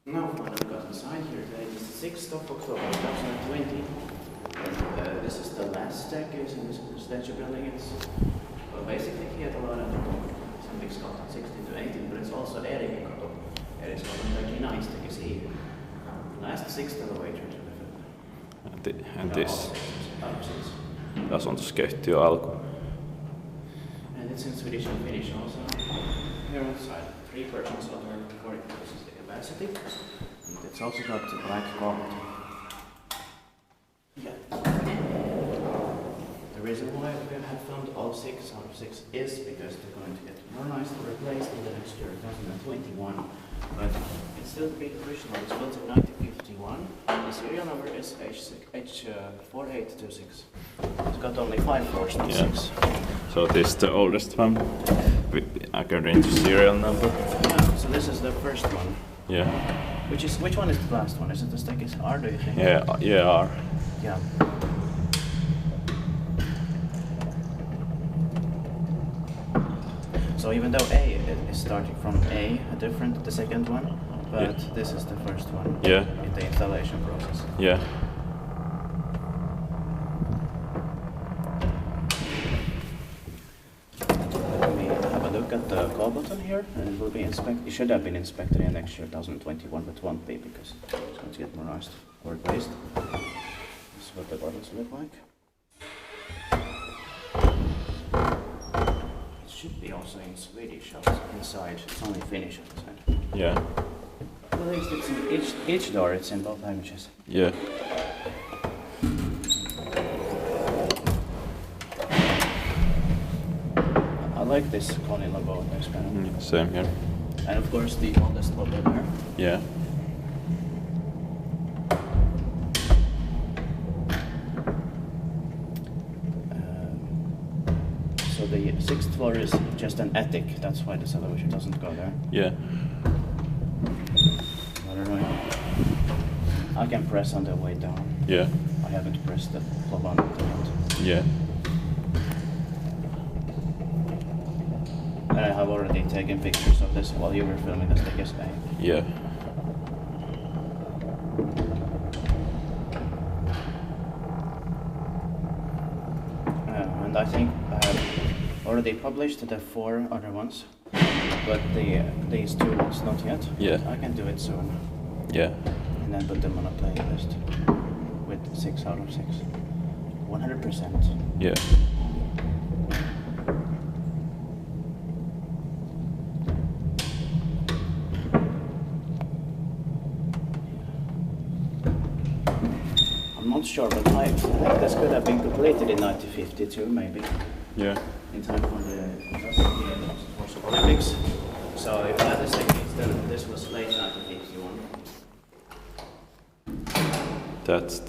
Now finally got inside here. Today is the 6th of October 2020. And this is the last staircase in this residential building. It's basically Hietalahdenkatu. Some big Scott 16 to 18, but it's also Hietalahdenkatu. It's one of the nice that you see. Last 6th elevator to the film. And this. Tässä on tuossa keittiön alku. And it's in Swedish and Finnish also. Here outside, 3 persons over 40 is the capacity. And it's also got the black carpet. Yeah. The reason why we have filmed all 6 out of 6 is because they're going to get modernized or replaced in the next year, 2021. But it's still pretty original. It's built in 1951. The serial number is H4826. It's got only 5 floors, not 6. So this is the oldest one, according to serial number. Yeah, so this is the first one. Yeah. Which one is the last one? Is it the staircase R, do you think? Yeah, R. Yeah. So even though A is starting from A, different, the second one, but this is the first one in the installation process. Yeah. Let me have a look at the call button here, and it will be inspected. It should have been inspected in next year, 2021, but won't be because it's going to get modernized or replaced. This is what the buttons look like. Should be also in Swedish inside. It's only Finnish outside. Yeah. Well, at least it's in each door. It's in both languages. Yeah. I like this Kone logo. It's kind of Same here. and of course the oldest logo there. Yeah. So the 6th floor is just an attic, that's why this elevator doesn't go there. Yeah. I don't know. I can press on the way down. Yeah. I haven't pressed the plug on it yet. Yeah. And I have already taken pictures of this while you were filming the staircase. Yeah. And I think I have already published the 4 other ones, but these 2 ones not yet. Yeah. I can do it soon. Yeah. And then put them on a playlist with 6 out of 6. 100%. Yeah. I'm not sure, but I think this could have been completed in 1952, maybe. Yeah. In time for the Olympics. So if that is the case, then this was late 1951. That's